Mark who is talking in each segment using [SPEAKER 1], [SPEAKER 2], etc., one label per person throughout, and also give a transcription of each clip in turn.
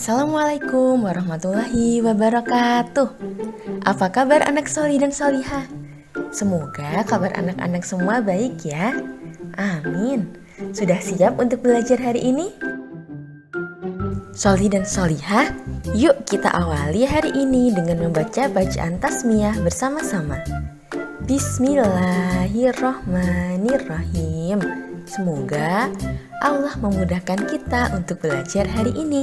[SPEAKER 1] Assalamualaikum warahmatullahi wabarakatuh. Apa kabar anak solih dan solihah? Semoga kabar anak-anak semua baik ya. Amin. Sudah siap untuk belajar hari ini? Solih dan solihah, yuk kita awali hari ini dengan membaca bacaan tasmiyah bersama-sama. Bismillahirrohmanirrohim. Semoga Allah memudahkan kita untuk belajar hari ini.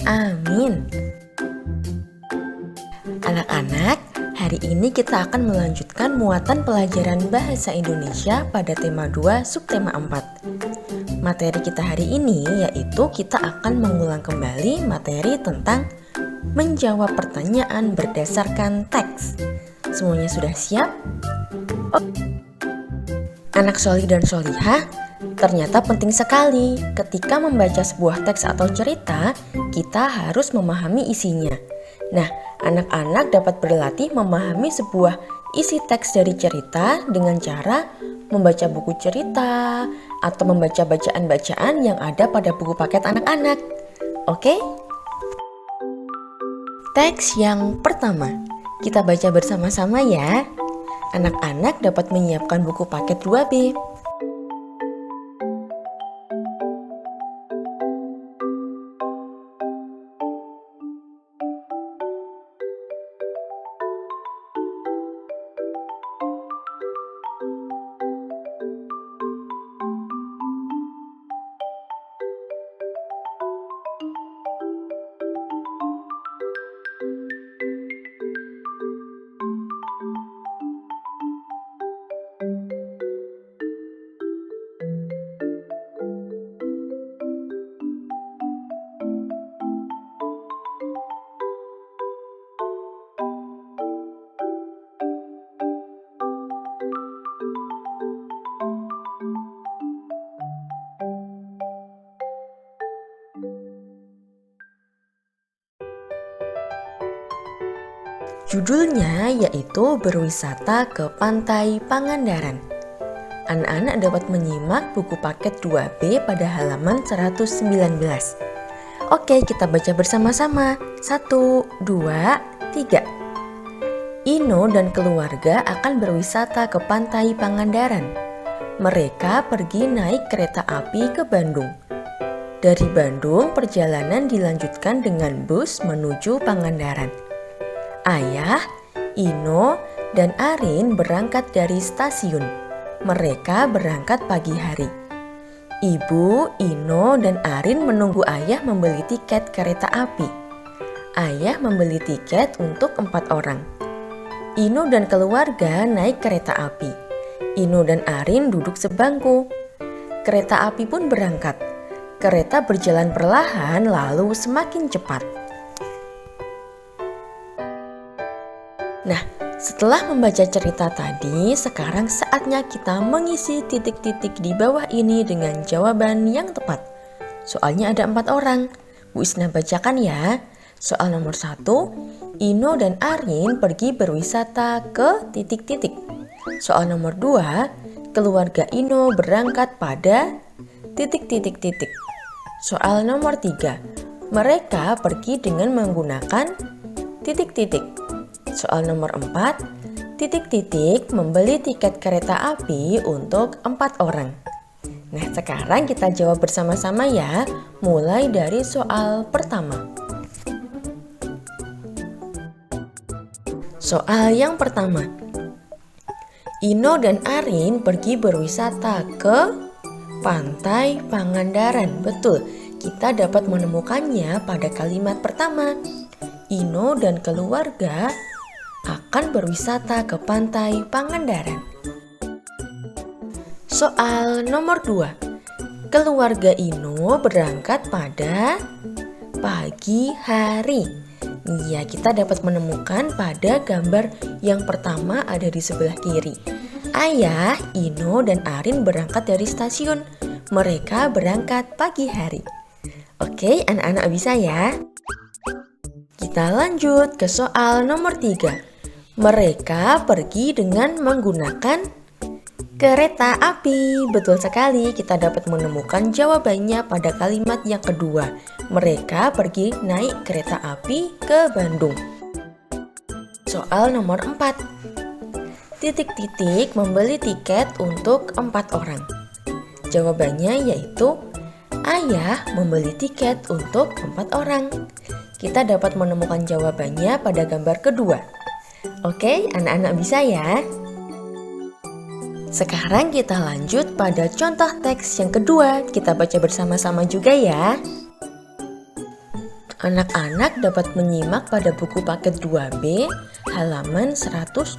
[SPEAKER 1] Amin. Anak-anak, hari ini kita akan melanjutkan muatan pelajaran Bahasa Indonesia pada tema 2 subtema 4. Materi kita hari ini yaitu kita akan mengulang kembali materi tentang menjawab pertanyaan berdasarkan teks. Semuanya sudah siap? Anak solih dan solihah, ternyata penting sekali ketika membaca sebuah teks atau cerita, kita harus memahami isinya. Nah, anak-anak dapat berlatih memahami sebuah isi teks dari cerita dengan cara membaca buku cerita atau membaca bacaan-bacaan yang ada pada buku paket anak-anak. Oke? Teks yang pertama, kita baca bersama-sama ya. Anak-anak dapat menyiapkan buku paket 2B. Judulnya yaitu berwisata ke Pantai Pangandaran. Anak-anak dapat menyimak buku paket 2B pada halaman 119. Oke, kita baca bersama-sama. 1, 2, 3. Ino dan keluarga akan berwisata ke Pantai Pangandaran. Mereka pergi naik kereta api ke Bandung. Dari Bandung, perjalanan dilanjutkan dengan bus menuju Pangandaran. Ayah, Ino, dan Arin berangkat dari stasiun. Mereka berangkat pagi hari. Ibu, Ino, dan Arin menunggu ayah membeli tiket kereta api. Ayah membeli tiket untuk 4 orang. Ino dan keluarga naik kereta api. Ino dan Arin duduk sebangku. Kereta api pun berangkat. Kereta berjalan perlahan lalu semakin cepat. Nah, setelah membaca cerita tadi, sekarang saatnya kita mengisi titik-titik di bawah ini dengan jawaban yang tepat. Soalnya ada 4 orang. Bu Isna bacakan ya. Soal nomor 1, Ino dan Arin pergi berwisata ke titik-titik. Soal nomor 2, keluarga Ino berangkat pada titik-titik-titik. Soal nomor 3, mereka pergi dengan menggunakan titik-titik. Soal nomor 4, titik-titik membeli tiket kereta api untuk 4 orang. Nah, sekarang kita jawab bersama-sama ya, mulai dari soal pertama. Soal yang pertama, Ino dan Arin pergi berwisata ke Pantai Pangandaran. Betul, kita dapat menemukannya pada kalimat pertama. Ino dan keluarga akan berwisata ke Pantai Pangandaran. Soal nomor 2, keluarga Ino berangkat pada pagi hari. Iya, kita dapat menemukan pada gambar yang pertama ada di sebelah kiri. Ayah, Ino, dan Arin berangkat dari stasiun. Mereka berangkat pagi hari. Oke, anak-anak bisa ya? Kita lanjut ke soal nomor 3. Mereka pergi dengan menggunakan Kereta api, betul sekali, kita dapat menemukan jawabannya pada kalimat yang kedua. Mereka pergi naik kereta api ke Bandung. Soal nomor 4. Titik-titik membeli tiket untuk 4 orang. Jawabannya yaitu ayah membeli tiket untuk 4 orang. Kita dapat menemukan jawabannya pada gambar kedua. Oke, anak-anak bisa ya? Sekarang kita lanjut pada contoh teks yang kedua. Kita baca bersama-sama juga ya. Anak-anak dapat menyimak pada buku paket 2B halaman 126.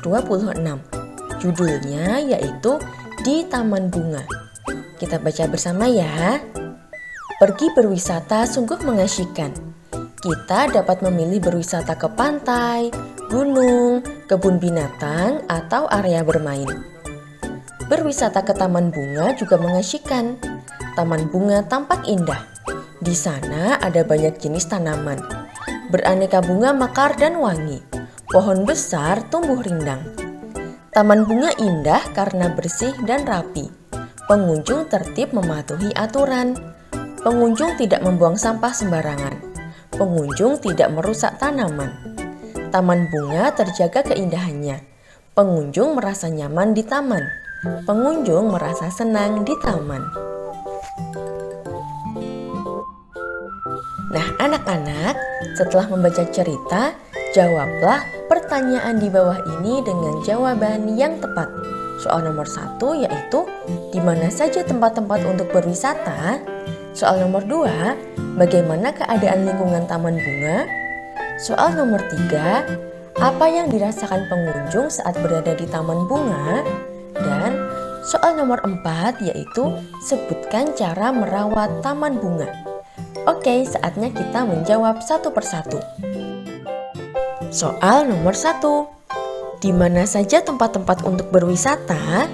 [SPEAKER 1] Judulnya yaitu Di Taman Bunga. Kita baca bersama ya. Pergi berwisata sungguh mengasyikkan. Kita dapat memilih berwisata ke pantai, gunung, kebun binatang, atau area bermain. Berwisata ke taman bunga juga mengasyikkan. Taman bunga tampak indah. Di sana ada banyak jenis tanaman. Beraneka bunga mekar dan wangi. Pohon besar tumbuh rindang. Taman bunga indah karena bersih dan rapi. Pengunjung tertib mematuhi aturan. Pengunjung tidak membuang sampah sembarangan. Pengunjung tidak merusak tanaman. Taman bunga terjaga keindahannya. Pengunjung merasa nyaman di taman. Pengunjung merasa senang di taman. Nah, anak-anak, setelah membaca cerita, jawablah pertanyaan di bawah ini dengan jawaban yang tepat. Soal nomor 1 yaitu, di mana saja tempat-tempat untuk berwisata? Soal nomor 2, bagaimana keadaan lingkungan taman bunga? Soal nomor 3, apa yang dirasakan pengunjung saat berada di taman bunga? Dan soal nomor 4 yaitu, sebutkan cara merawat taman bunga. Oke, saatnya kita menjawab satu persatu. Soal nomor 1. Di mana saja tempat-tempat untuk berwisata?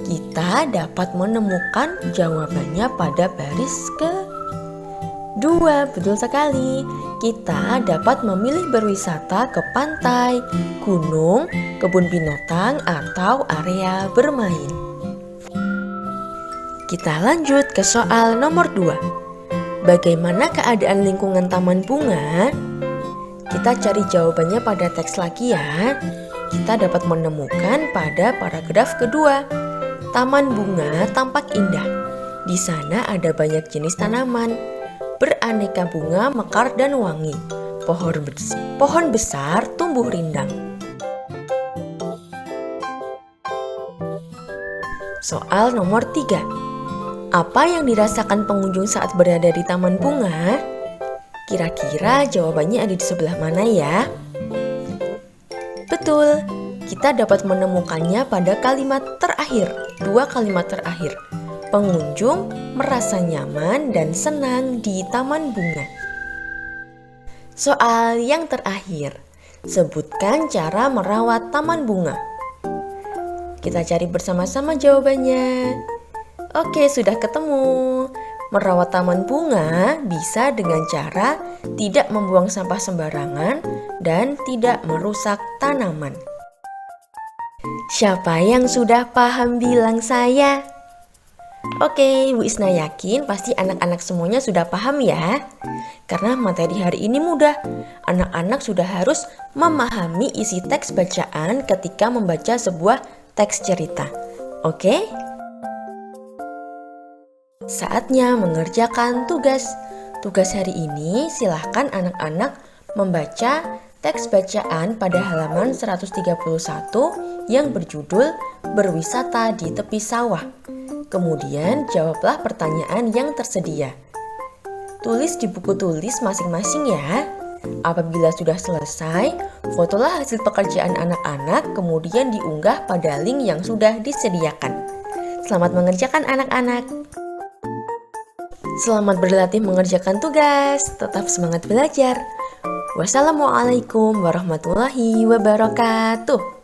[SPEAKER 1] Kita dapat menemukan jawabannya pada baris ke-2. Betul sekali. Kita dapat memilih berwisata ke pantai, gunung, kebun binatang, atau area bermain. Kita lanjut ke soal nomor 2. Bagaimana keadaan lingkungan taman bunga? Kita cari jawabannya pada teks lagi ya. Kita dapat menemukan pada paragraf kedua. Taman bunga tampak indah. Di sana ada banyak jenis tanaman. Beraneka bunga mekar dan wangi. Pohon besar tumbuh rindang. Soal nomor 3. Apa yang dirasakan pengunjung saat berada di taman bunga? Kira-kira jawabannya ada di sebelah mana ya? Betul, kita dapat menemukannya pada kalimat terakhir, 2 kalimat terakhir. Pengunjung merasa nyaman dan senang di taman bunga. Soal yang terakhir, sebutkan cara merawat taman bunga. Kita cari bersama-sama jawabannya. Oke, sudah ketemu. Merawat taman bunga bisa dengan cara tidak membuang sampah sembarangan dan tidak merusak tanaman. Siapa yang sudah paham bilang saya? Oke, Bu Isna yakin pasti anak-anak semuanya sudah paham ya. Karena materi hari ini mudah. Anak-anak sudah harus memahami isi teks bacaan ketika membaca sebuah teks cerita. Oke? Saatnya mengerjakan tugas. Tugas hari ini silahkan anak-anak membaca teks bacaan pada halaman 131 yang berjudul Berwisata di Tepi Sawah. Kemudian jawablah pertanyaan yang tersedia. Tulis di buku tulis masing-masing ya. Apabila sudah selesai, fotolah hasil pekerjaan anak-anak kemudian diunggah pada link yang sudah disediakan. Selamat mengerjakan anak-anak. Selamat berlatih mengerjakan tugas. Tetap semangat belajar. Wassalamualaikum warahmatullahi wabarakatuh.